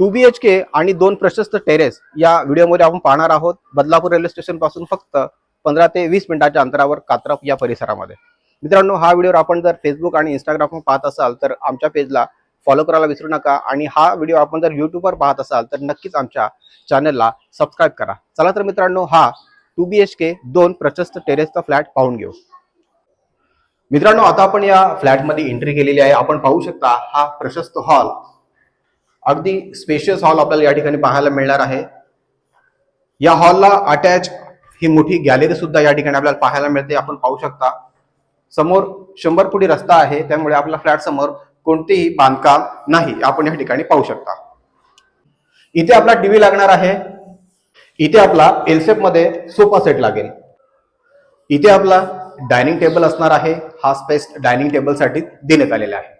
2 BHK आणि 2 प्रशस्त terrace या व्हिडिओमध्ये आपण पाहणार आहोत बदलापूर रेल्वे स्टेशन पासून फक्त 15 ते 20 मिनिटाच्या अंतरावर कात्रप या परिसरामध्ये. मित्रांनो, हा व्हिडिओ आपण जर फेसबुक आणि इंस्टाग्राम पाहत असाल तर आमच्या पेजला फॉलो करायला विसरू नका आणि हा व्हिडिओ आपण जर यूट्यूबवर पाहत असाल तर नक्कीच आमच्या चॅनलला सबस्क्राईब करा. चला तर मित्रांनो, हा 2 BHK 2 प्रशस्त टेरेसचा फ्लॅट पाहून घेऊ. मित्रांनो, आता आपण या फ्लॅटमध्ये एंट्री केलेली आहे. आपण पाहू शकता हा प्रशस्त हॉल, अगदी स्पेशियस हॉल आपल्याला या ठिकाणी पाहायला मिळणार आहे. या हॉलला अटॅच ही मोठी गॅलरी सुद्धा या ठिकाणी आपल्याला पाहायला मिळते. आपण पाहू शकता समोर 100 फुटी रस्ता आहे, त्यामुळे आपल्या फ्लॅट समोर कोणतेही बांधकाम नाही, आपण या ठिकाणी पाहू शकता. इथे आपला टीव्ही लागणार आहे. इथे आपला एलसेप मध्ये सोफा सेट लागेल. इथे आपला डायनिंग टेबल असणार आहे. हा स्पेस डायनिंग टेबल साठी देण्यात आलेला आहे.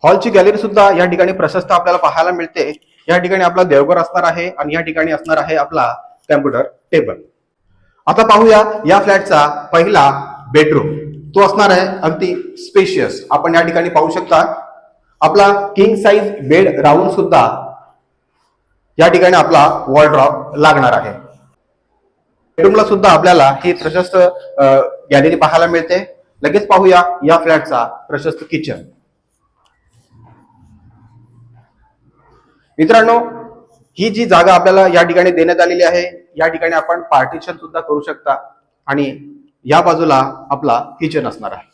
हॉलची गॅलरी सुद्धा या ठिकाणी प्रशस्त आपल्याला पाहायला मिळते. या ठिकाणी आपला देवघर असणार आहे आणि या ठिकाणी असणार आहे आपला कॅम्प्युटर टेबल. आता पाहूया या फ्लॅटचा पहिला बेडरूम. तो असणार आहे अगदी स्पेशियस. आपण या ठिकाणी पाहू शकता आपला किंग साइज बेड राहून सुद्धा या ठिकाणी आपला वॉलड्रॉप लागणार आहे. बेडरूमला सुद्धा आपल्याला ही प्रशस्त गॅलरी पाहायला मिळते. लगेच पाहूया या फ्लॅटचा प्रशस्त किचन. मित्रांनो, ही जी जागा आपल्याला या ठिकाणी देण्यात आलेली आहे, या ठिकाणी आपण पार्टिशन सुद्धा करू शकता आणि या बाजूला आपला किचन असणार आहे.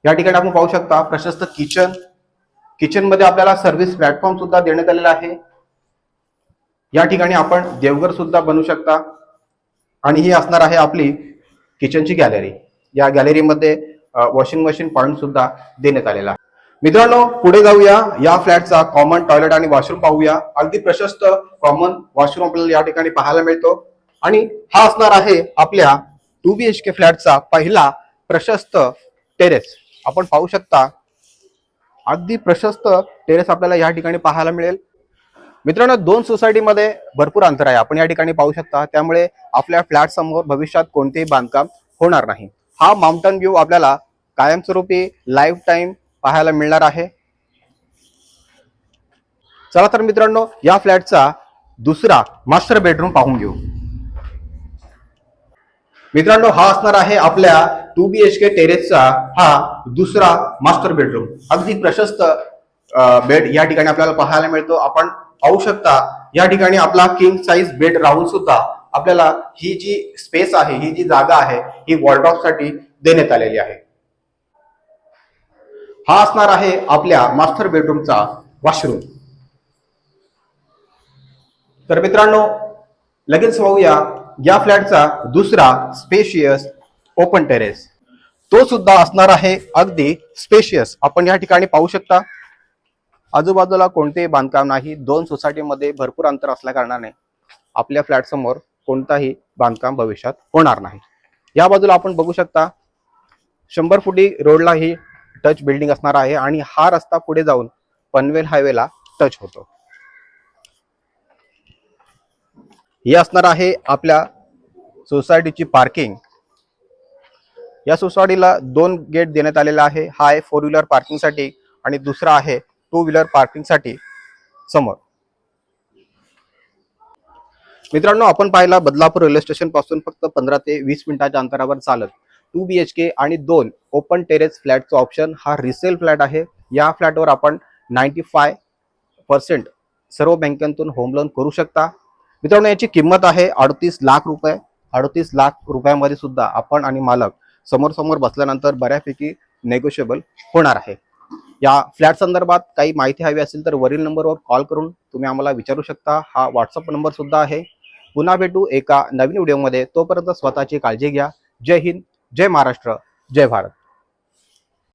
या ठिकाणी आपण पाहू शकता प्रशस्त किचन. किचन मध्ये आपल्याला सर्व्हिस प्लॅटफॉर्म सुद्धा देण्यात आलेला आहे. या ठिकाणी आपण देवघर सुद्धा बनवू शकता आणि ही असणार आहे आपली किचनची गॅलरी. या गॅलरीमध्ये वॉशिंग मशीन पॉइंट सुद्धा देण्यात आलेला आहे. मित्रांनो, पुढे जाऊया. या फ्लॅटचा कॉमन टॉयलेट आणि वॉशरूम पाहूया. अगदी प्रशस्त कॉमन वॉशरूम आपल्याला या ठिकाणी पाहायला मिळतो आणि हा असणार आहे आपल्या 2 BHK फ्लॅटचा पहिला प्रशस्त टेरेस. आपण पाहू शकता अगदी प्रशस्त टेरेस आपल्याला या ठिकाणी पाहायला मिळेल. मित्रांनो, 2 सोसायटीमध्ये भरपूर अंतर आहे, आपण या ठिकाणी पाहू शकता. त्यामुळे आपल्या फ्लॅट समोर भविष्यात कोणतेही बांधकाम होणार नाही. हा माउंटन व्ह्यू आपल्याला कायमस्वरूपी लाईफ टाइम पाहायला मिळणार आहे. चला तर मित्रांनो, या फ्लॅटचा दुसरा मास्टर बेडरूम पाहून घेऊ. मित्रांनो, हा असणार आहे आपल्या 2 BHK टेरेसचा हा दुसरा मास्टर बेडरूम. अगदी प्रशस्त बेड या ठिकाणी आपल्याला पाहायला मिळतो. आपण पाहू शकता या ठिकाणी आपला किंग साइज बेड राहून सुद्धा आपल्याला ही जी स्पेस आहे, ही जी जागा आहे, ही वॉर्डरोब साठी देण्यात आलेली आहे. हा असणार आहे आपल्या मास्टर बेडरूमचा वॉशरूम. तर मित्रांनो, लगेच पाहूया या फ्लॅटचा दुसरा स्पेशियस ओपन टेरेस. तो सुद्धा असणार आहे अगदी स्पेशियस. आपण या ठिकाणी पाहू शकता आजूबाजूला कोणतेही बांधकाम नाही. 2 सोसायटीमध्ये भरपूर अंतर असल्या कारणाने आपल्या फ्लॅट समोर कोणताही बांधकाम भविष्यात होणार नाही. या बाजूला आपण बघू शकता 100 फुटी रोडला ही टच बिल्डिंग असणार आहे आणि हा रस्ता पुढे जाऊन पनवेल हायवेला टच होतो. ही असणार आहे आपल्या सोसायटीची पार्किंग. या सोसायटीला 2 गेट देण्यात आलेला आहे. हा आहे 4 व्हीलर पार्किंग साठी आणि दुसरा आहे 2 व्हीलर पार्किंग साठी समोर. मित्रांनो, आपण पाहिला बदलापूर रेल्वे स्टेशन पासून फक्त 15 ते 20 मिनिटाच्या अंतरावर चालत 2 BHK आणि 2 ओपन टेरेस फ्लॅटचा ऑप्शन हा रिसेल फ्लॅट आहे. या फ्लॅटवर आपण 95% सर्व बँकांतून होम लोन करू शकता. मित्रांनो, याची किंमत आहे 38 लाख रुपये. 38 लाख रुपयामध्ये सुद्धा आपण आणि मालक समोर समोर बसल्यानंतर बऱ्यापैकी नेगोशिएबल होणार आहे. या फ्लॅट संदर्भात काही माहिती हवी असेल तर वरील नंबरवर कॉल करून तुम्ही आम्हाला विचारू शकता. हा व्हॉट्सअप नंबर सुद्धा आहे. पुन्हा भेटू एका नवीन व्हिडिओमध्ये. तोपर्यंत स्वतःची काळजी घ्या. जय हिंद, जय महाराष्ट्र, जय भारत.